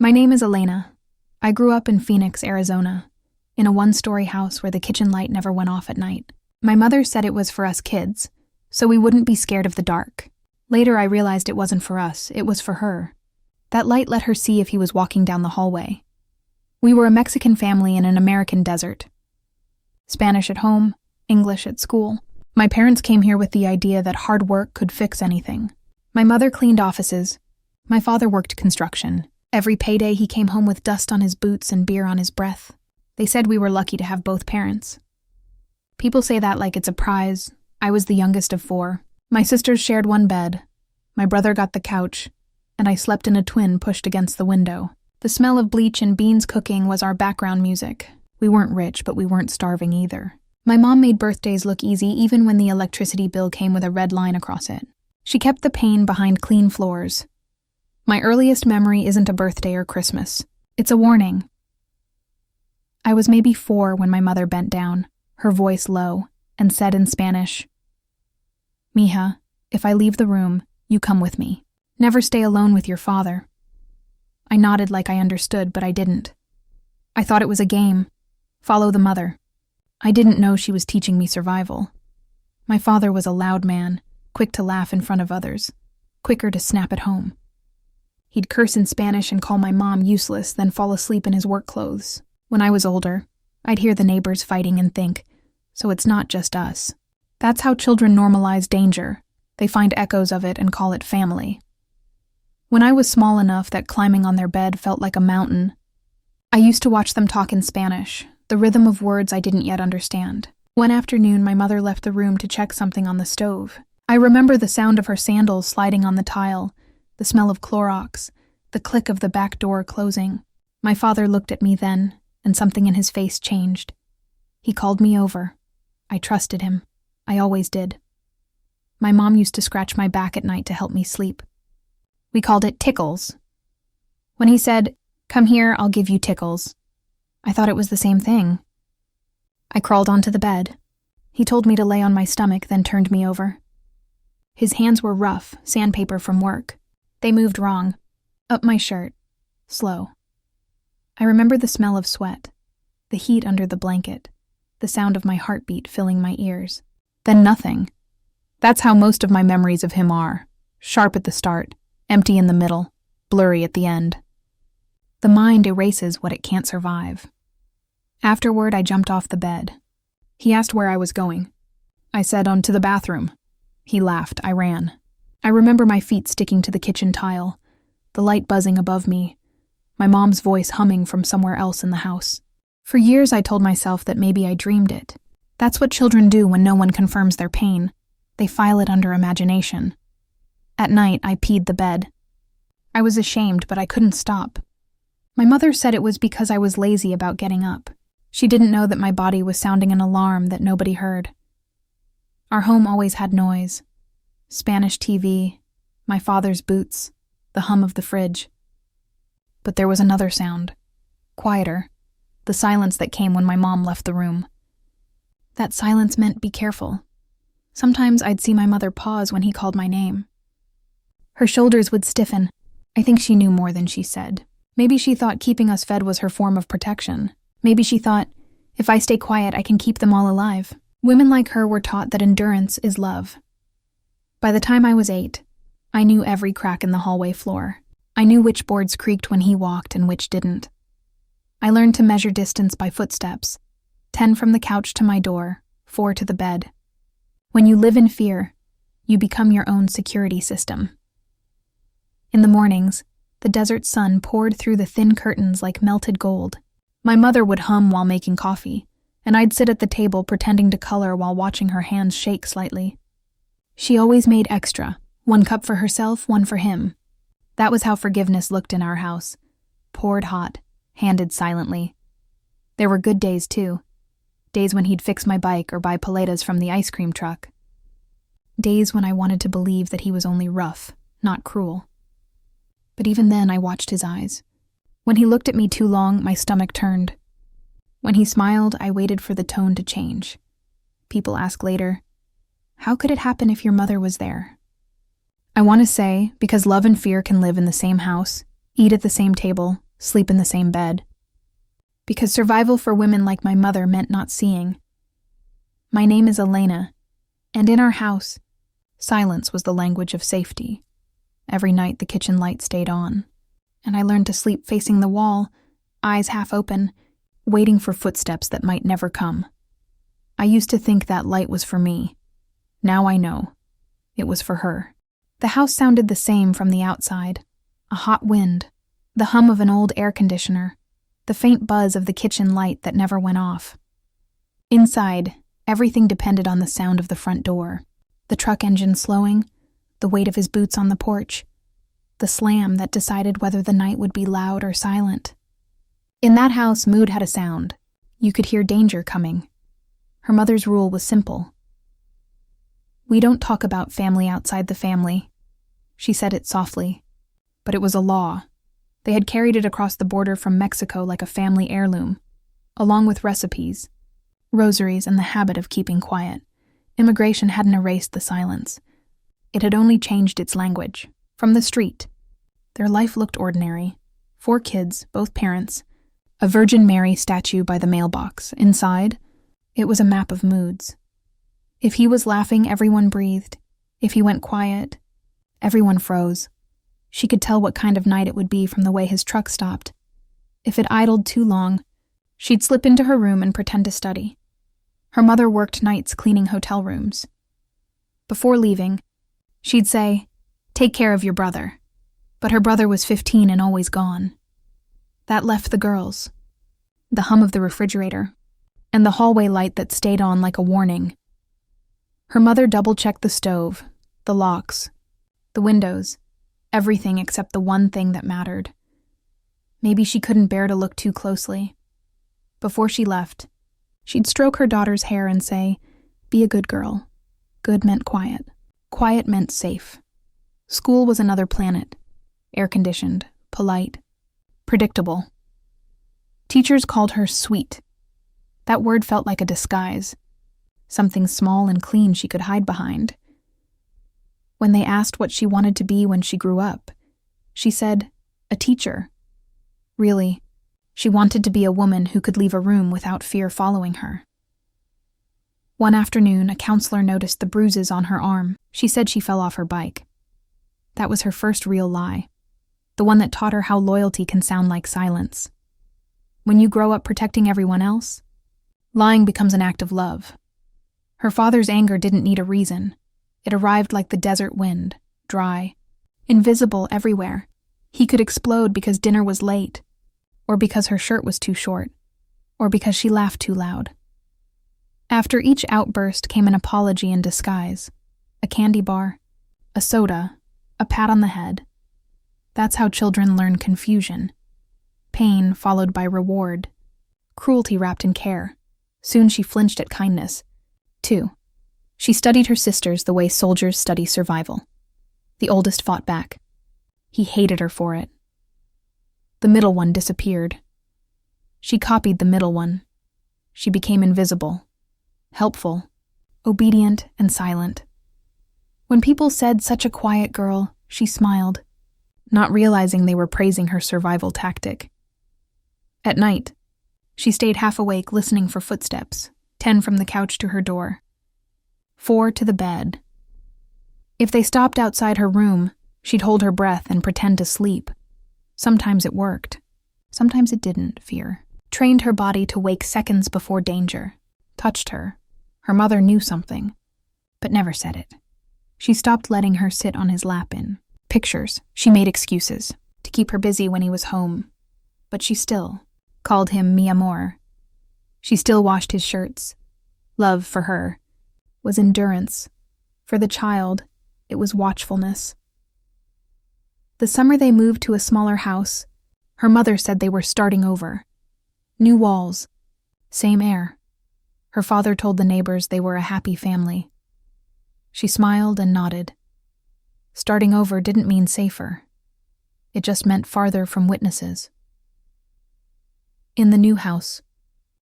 My name is Elena. I grew up in Phoenix, Arizona, in a one-story house where the kitchen light never went off at night. My mother said it was for us kids, so we wouldn't be scared of the dark. Later, I realized it wasn't for us, it was for her. That light let her see if he was walking down the hallway. We were a Mexican family in an American desert. Spanish at home, English at school. My parents came here with the idea that hard work could fix anything. My mother cleaned offices. My father worked construction. Every payday he came home with dust on his boots and beer on his breath. They said we were lucky to have both parents. People say that like it's a prize. I was the youngest of 4. My sisters shared one bed. My brother got the couch, and I slept in a twin pushed against the window. The smell of bleach and beans cooking was our background music. We weren't rich, but we weren't starving either. My mom made birthdays look easy even when the electricity bill came with a red line across it. She kept the pain behind clean floors. My earliest memory isn't a birthday or Christmas. It's a warning. I was maybe 4 when my mother bent down, her voice low, and said in Spanish, "Mija, if I leave the room, you come with me. Never stay alone with your father." I nodded like I understood, but I didn't. I thought it was a game. Follow the mother. I didn't know she was teaching me survival. My father was a loud man, quick to laugh in front of others, quicker to snap at home. He'd curse in Spanish and call my mom useless, then fall asleep in his work clothes. When I was older, I'd hear the neighbors fighting and think, so it's not just us. That's how children normalize danger. They find echoes of it and call it family. When I was small enough that climbing on their bed felt like a mountain, I used to watch them talk in Spanish, the rhythm of words I didn't yet understand. One afternoon, my mother left the room to check something on the stove. I remember the sound of her sandals sliding on the tile, the smell of Clorox, the click of the back door closing. My father looked at me then, and something in his face changed. He called me over. I trusted him. I always did. My mom used to scratch my back at night to help me sleep. We called it tickles. When he said, "Come here, I'll give you tickles," I thought it was the same thing. I crawled onto the bed. He told me to lay on my stomach, then turned me over. His hands were rough, sandpaper from work. They moved wrong. Up my shirt. Slow. I remember the smell of sweat, the heat under the blanket, the sound of my heartbeat filling my ears. Then nothing. That's how most of my memories of him are. Sharp at the start, empty in the middle, blurry at the end. The mind erases what it can't survive. Afterward, I jumped off the bed. He asked where I was going. I said, "On to the bathroom." He laughed. I ran. I remember my feet sticking to the kitchen tile, the light buzzing above me, my mom's voice humming from somewhere else in the house. For years, I told myself that maybe I dreamed it. That's what children do when no one confirms their pain. They file it under imagination. At night, I peed the bed. I was ashamed, but I couldn't stop. My mother said it was because I was lazy about getting up. She didn't know that my body was sounding an alarm that nobody heard. Our home always had noise. Spanish TV, my father's boots, the hum of the fridge. But there was another sound. Quieter. The silence that came when my mom left the room. That silence meant be careful. Sometimes I'd see my mother pause when he called my name. Her shoulders would stiffen. I think she knew more than she said. Maybe she thought keeping us fed was her form of protection. Maybe she thought, if I stay quiet, I can keep them all alive. Women like her were taught that endurance is love. By the time I was 8, I knew every crack in the hallway floor. I knew which boards creaked when he walked and which didn't. I learned to measure distance by footsteps, 10 from the couch to my door, 4 to the bed. When you live in fear, you become your own security system. In the mornings, the desert sun poured through the thin curtains like melted gold. My mother would hum while making coffee, and I'd sit at the table pretending to color while watching her hands shake slightly. She always made extra, 1 cup for herself, 1 for him. That was how forgiveness looked in our house. Poured hot, handed silently. There were good days, too. Days when he'd fix my bike or buy paletas from the ice cream truck. Days when I wanted to believe that he was only rough, not cruel. But even then, I watched his eyes. When he looked at me too long, my stomach turned. When he smiled, I waited for the tone to change. People ask later, how could it happen if your mother was there? I want to say, because love and fear can live in the same house, eat at the same table, sleep in the same bed. Because survival for women like my mother meant not seeing. My name is Elena, and in our house, silence was the language of safety. Every night the kitchen light stayed on, and I learned to sleep facing the wall, eyes half open, waiting for footsteps that might never come. I used to think that light was for me. Now I know. It was for her. The house sounded the same from the outside. A hot wind, the hum of an old air conditioner, the faint buzz of the kitchen light that never went off. Inside, everything depended on the sound of the front door, the truck engine slowing, the weight of his boots on the porch, the slam that decided whether the night would be loud or silent. In that house, mood had a sound. You could hear danger coming. Her mother's rule was simple. We don't talk about family outside the family. She said it softly, but it was a law. They had carried it across the border from Mexico like a family heirloom, along with recipes, rosaries, and the habit of keeping quiet. Immigration hadn't erased the silence. It had only changed its language. From the street, their life looked ordinary. 4 kids, both parents, a Virgin Mary statue by the mailbox. Inside, it was a map of moods. If he was laughing, everyone breathed. If he went quiet, everyone froze. She could tell what kind of night it would be from the way his truck stopped. If it idled too long, she'd slip into her room and pretend to study. Her mother worked nights cleaning hotel rooms. Before leaving, she'd say, "Take care of your brother." But her brother was 15 and always gone. That left the girls, the hum of the refrigerator, and the hallway light that stayed on like a warning. Her mother double-checked the stove, the locks, the windows, everything except the one thing that mattered. Maybe she couldn't bear to look too closely. Before she left, she'd stroke her daughter's hair and say, "Be a good girl." Good meant quiet. Quiet meant safe. School was another planet. Air-conditioned, polite, predictable. Teachers called her sweet. That word felt like a disguise. Something small and clean she could hide behind. When they asked what she wanted to be when she grew up, she said, "A teacher." Really, she wanted to be a woman who could leave a room without fear following her. One afternoon, a counselor noticed the bruises on her arm. She said she fell off her bike. That was her first real lie, the one that taught her how loyalty can sound like silence. When you grow up protecting everyone else, lying becomes an act of love. Her father's anger didn't need a reason. It arrived like the desert wind, dry, invisible everywhere. He could explode because dinner was late, or because her shirt was too short, or because she laughed too loud. After each outburst came an apology in disguise, a candy bar, a soda, a pat on the head. That's how children learn confusion. Pain followed by reward. Cruelty wrapped in care. Soon she flinched at kindness. 2. She studied her sisters the way soldiers study survival. The oldest fought back. He hated her for it. The middle one disappeared. She copied the middle one. She became invisible, helpful, obedient, and silent. When people said "such a quiet girl," she smiled, not realizing they were praising her survival tactic. At night, she stayed half awake listening for footsteps, 10 from the couch to her door, 4 to the bed. If they stopped outside her room, she'd hold her breath and pretend to sleep. Sometimes it worked. Sometimes it didn't. Fear trained her body to wake seconds before danger. Touched her. Her mother knew something, but never said it. She stopped letting her sit on his lap in pictures. She made excuses to keep her busy when he was home, but she still called him mi amor. She still washed his shirts. Love for her was endurance. For the child, it was watchfulness. The summer they moved to a smaller house, her mother said they were starting over. New walls, same air. Her father told the neighbors they were a happy family. She smiled and nodded. Starting over didn't mean safer. It just meant farther from witnesses. In the new house,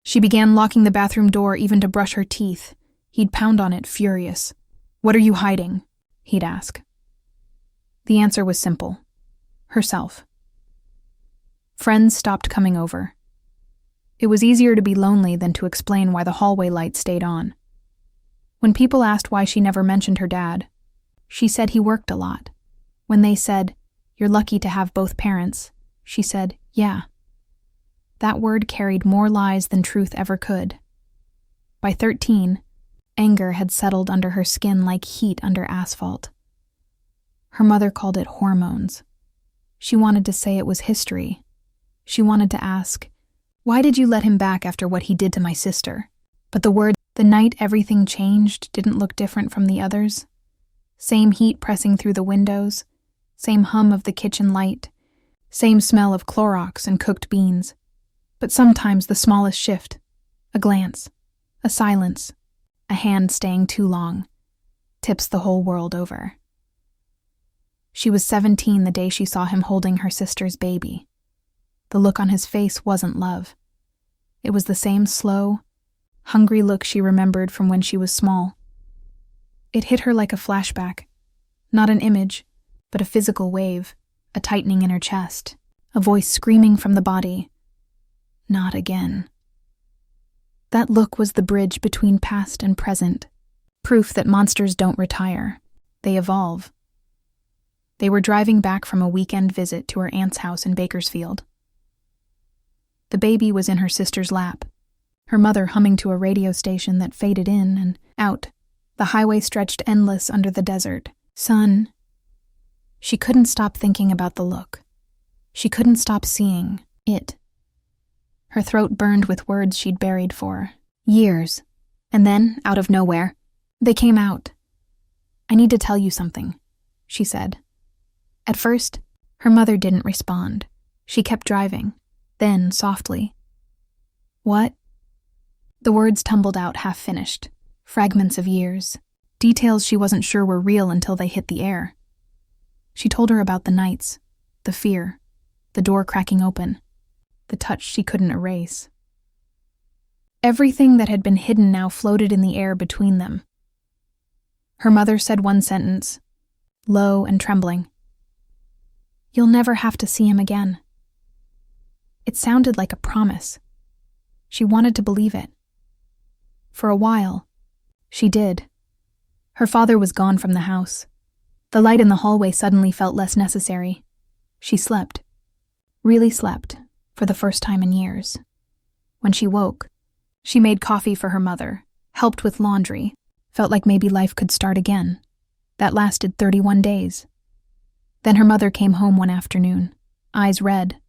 she began locking the bathroom door even to brush her teeth. He'd pound on it, furious. "What are you hiding?" he'd ask. The answer was simple. Herself. Friends stopped coming over. It was easier to be lonely than to explain why the hallway light stayed on. When people asked why she never mentioned her dad, she said he worked a lot. When they said, "You're lucky to have both parents," she said, "Yeah." That word carried more lies than truth ever could. By 13, anger had settled under her skin like heat under asphalt. Her mother called it hormones. She wanted to say it was history. She wanted to ask, "Why did you let him back after what he did to my sister?" But the night everything changed didn't look different from the others. Same heat pressing through the windows, same hum of the kitchen light, same smell of Clorox and cooked beans. But sometimes the smallest shift, a glance, a silence, a hand staying too long, tips the whole world over. She was 17 the day she saw him holding her sister's baby. The look on his face wasn't love. It was the same slow, hungry look she remembered from when she was small. It hit her like a flashback, not an image, but a physical wave, a tightening in her chest, a voice screaming from the body, "Not again." That look was the bridge between past and present, proof that monsters don't retire, they evolve. They were driving back from a weekend visit to her aunt's house in Bakersfield. The baby was in her sister's lap, her mother humming to a radio station that faded in and out. The highway stretched endless under the desert. "Son." She couldn't stop thinking about the look. She couldn't stop seeing it. Her throat burned with words she'd buried for years. And then, out of nowhere, they came out. "I need to tell you something," she said. At first, her mother didn't respond. She kept driving. Then, softly, "What?" The words tumbled out half-finished, fragments of years, details she wasn't sure were real until they hit the air. She told her about the nights, the fear, the door cracking open, the touch she couldn't erase. Everything that had been hidden now floated in the air between them. Her mother said one sentence, low and trembling. "You'll never have to see him again." It sounded like a promise. She wanted to believe it. For a while, she did. Her father was gone from the house. The light in the hallway suddenly felt less necessary. She slept. Really slept, for the first time in years. When she woke, she made coffee for her mother, helped with laundry, felt like maybe life could start again. That lasted 31 days. Then her mother came home one afternoon, eyes red,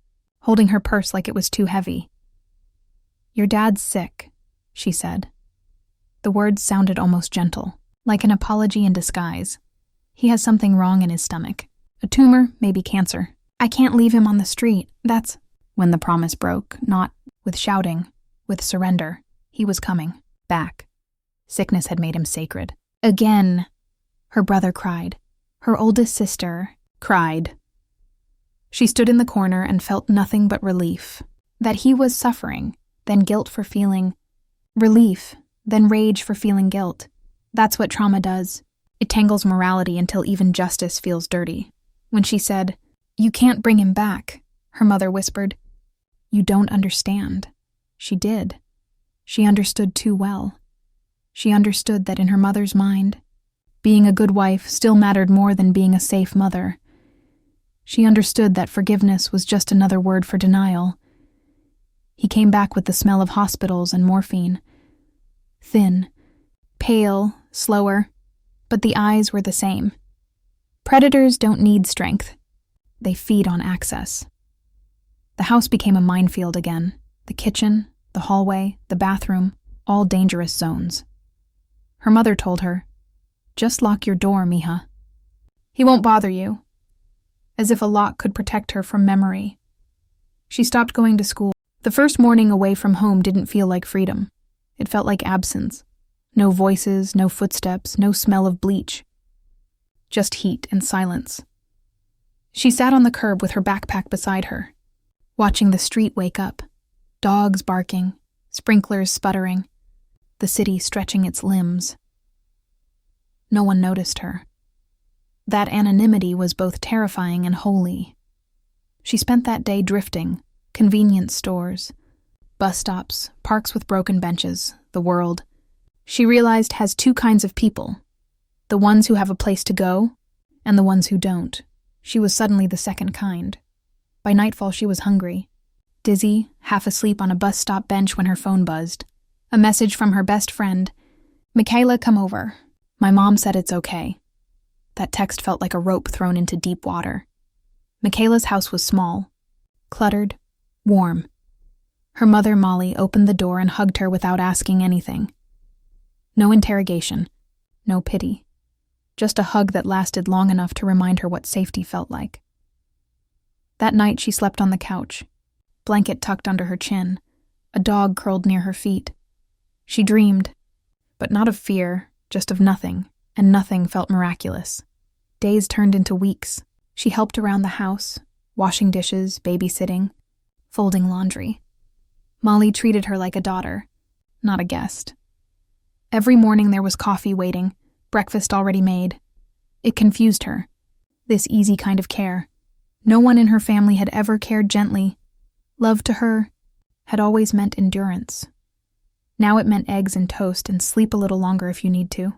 holding her purse like it was too heavy. "Your dad's sick," she said. The words sounded almost gentle, like an apology in disguise. "He has something wrong in his stomach. A tumor, maybe cancer. I can't leave him on the street. That's..." When the promise broke, not with shouting, with surrender. He was coming. Back. Sickness had made him sacred. "Again," her brother cried. Her oldest sister cried. She stood in the corner and felt nothing but relief. That he was suffering, then guilt for feeling relief, then rage for feeling guilt. That's what trauma does. It tangles morality until even justice feels dirty. When she said, "You can't bring him back," her mother whispered, "You don't understand." She did. She understood too well. She understood that in her mother's mind, being a good wife still mattered more than being a safe mother. She understood that forgiveness was just another word for denial. He came back with the smell of hospitals and morphine. Thin, pale, slower, but the eyes were the same. Predators don't need strength. They feed on access. The house became a minefield again. The kitchen, the hallway, the bathroom, all dangerous zones. Her mother told her, "Just lock your door, Mija. He won't bother you." As if a lock could protect her from memory. She stopped going to school. The first morning away from home didn't feel like freedom. It felt like absence. No voices, no footsteps, no smell of bleach. Just heat and silence. She sat on the curb with her backpack beside her, watching the street wake up. Dogs barking, sprinklers sputtering, the city stretching its limbs. No one noticed her. That anonymity was both terrifying and holy. She spent that day drifting, convenience stores, bus stops, parks with broken benches, the world. She realized has two kinds of people, the ones who have a place to go and the ones who don't. She was suddenly the second kind. By nightfall, she was hungry, dizzy, half asleep on a bus stop bench when her phone buzzed. A message from her best friend. "Michaela, come over. My mom said it's okay." That text felt like a rope thrown into deep water. Michaela's house was small, cluttered, warm. Her mother, Molly, opened the door and hugged her without asking anything. No interrogation, no pity. Just a hug that lasted long enough to remind her what safety felt like. That night she slept on the couch, blanket tucked under her chin, a dog curled near her feet. She dreamed, but not of fear, just of nothing, and nothing felt miraculous. Days turned into weeks. She helped around the house, washing dishes, babysitting, folding laundry. Molly treated her like a daughter, not a guest. Every morning there was coffee waiting, breakfast already made. It confused her, this easy kind of care. No one in her family had ever cared gently. Love to her had always meant endurance. Now it meant eggs and toast and sleep a little longer if you need to.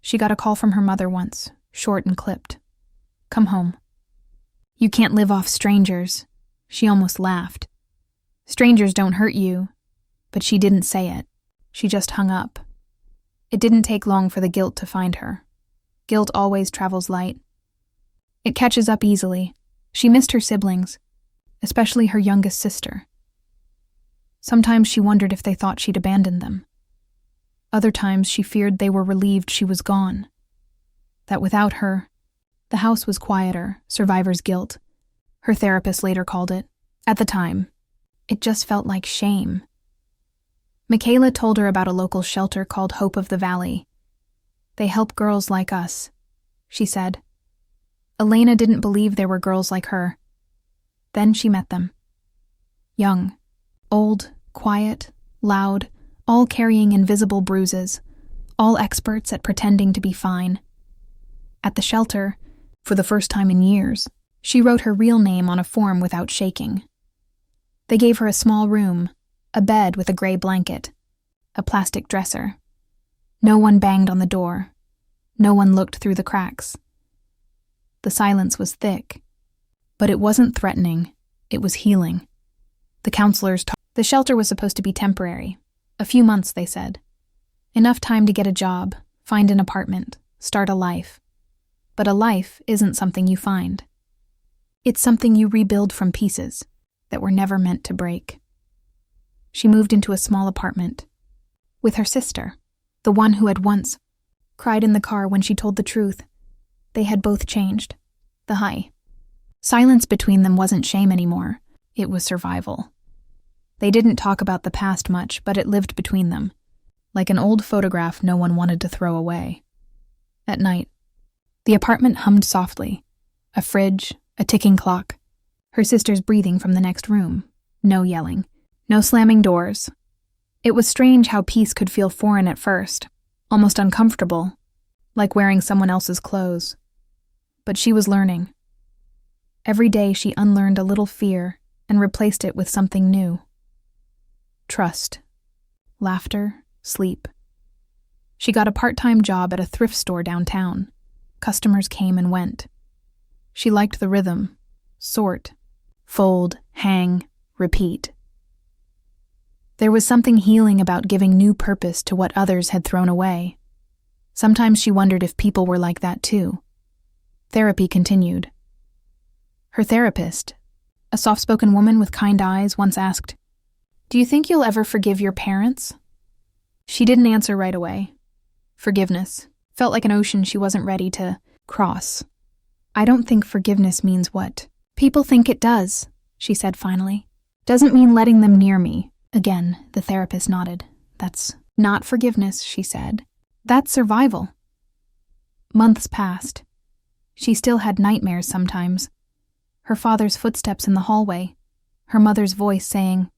She got a call from her mother once, short and clipped. "Come home. You can't live off strangers." She almost laughed. "Strangers don't hurt you." But she didn't say it. She just hung up. It didn't take long for the guilt to find her. Guilt always travels light. It catches up easily. She missed her siblings, especially her youngest sister. Sometimes she wondered if they thought she'd abandoned them. Other times she feared they were relieved she was gone. That without her, the house was quieter, survivor's guilt. Her therapist later called it. At the time, it just felt like shame. Michaela told her about a local shelter called Hope of the Valley. "They help girls like us," she said. Elena didn't believe there were girls like her. Then she met them. Young, old, quiet, loud, all carrying invisible bruises, all experts at pretending to be fine. At the shelter, for the first time in years, she wrote her real name on a form without shaking. They gave her a small room, a bed with a gray blanket, a plastic dresser. No one banged on the door. No one looked through the cracks. The silence was thick, but it wasn't threatening. It was healing. The counselors talked. The shelter was supposed to be temporary. A few months, they said. Enough time to get a job, find an apartment, start a life. But a life isn't something you find. It's something you rebuild from pieces that were never meant to break. She moved into a small apartment with her sister, the one who had once cried in the car when she told the truth. They had both changed. The high. Silence between them wasn't shame anymore. It was survival. They didn't talk about the past much, but it lived between them, like an old photograph no one wanted to throw away. At night, the apartment hummed softly. A fridge, a ticking clock. Her sister's breathing from the next room. No yelling. No slamming doors. It was strange how peace could feel foreign at first, almost uncomfortable, like wearing someone else's clothes. But she was learning. Every day she unlearned a little fear and replaced it with something new. Trust. Laughter. Sleep. She got a part-time job at a thrift store downtown. Customers came and went. She liked the rhythm. Sort. Fold. Hang. Repeat. There was something healing about giving new purpose to what others had thrown away. Sometimes she wondered if people were like that too. Therapy continued. Her therapist, a soft-spoken woman with kind eyes, once asked, "Do you think you'll ever forgive your parents?" She didn't answer right away. Forgiveness felt like an ocean she wasn't ready to cross. "I don't think forgiveness means what people think it does," she said finally. "Doesn't mean letting them near me." Again, the therapist nodded. "That's not forgiveness," she said. "That's survival." Months passed. She still had nightmares sometimes. Her father's footsteps in the hallway, her mother's voice saying,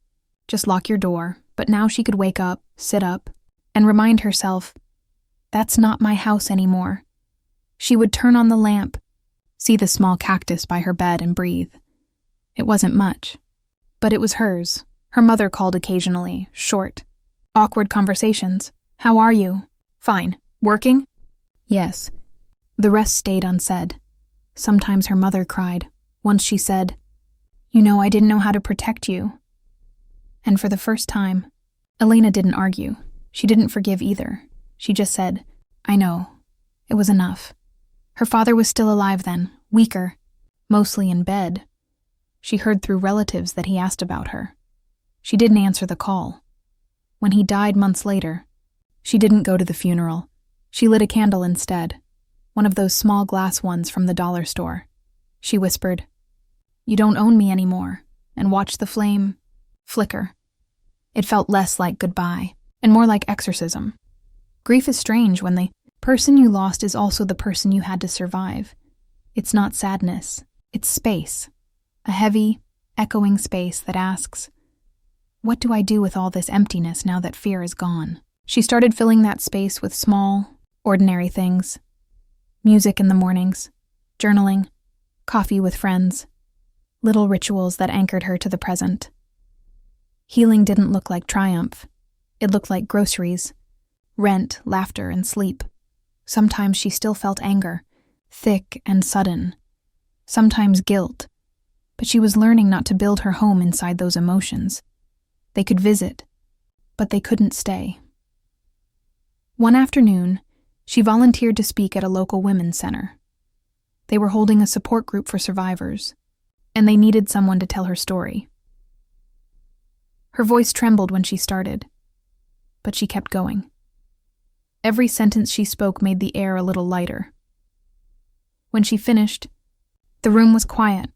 "Just lock your door." But now she could wake up, sit up, and remind herself, "That's not my house anymore." She would turn on the lamp, see the small cactus by her bed and breathe. It wasn't much, but it was hers. Her mother called occasionally, short. Awkward conversations. How are you? Fine. Working? Yes. The rest stayed unsaid. Sometimes her mother cried. Once she said, "You know, I didn't know how to protect you." And for the first time, Elena didn't argue. She didn't forgive either. She just said, "I know." It was enough. Her father was still alive then, weaker, mostly in bed. She heard through relatives that he asked about her. She didn't answer the call. When he died months later, she didn't go to the funeral. She lit a candle instead, one of those small glass ones from the dollar store. She whispered, "You don't own me anymore," and watched the flame flicker. It felt less like goodbye, and more like exorcism. Grief is strange when the person you lost is also the person you had to survive. It's not sadness, it's space. A heavy, echoing space that asks, what do I do with all this emptiness now that fear is gone? She started filling that space with small, ordinary things. Music in the mornings, journaling, coffee with friends, little rituals that anchored her to the present. Healing didn't look like triumph. It looked like groceries, rent, laughter, and sleep. Sometimes she still felt anger, thick and sudden. Sometimes guilt. But she was learning not to build her home inside those emotions. They could visit, but they couldn't stay. One afternoon, she volunteered to speak at a local women's center. They were holding a support group for survivors, and they needed someone to tell her story. Her voice trembled when she started, but she kept going. Every sentence she spoke made the air a little lighter. When she finished, the room was quiet,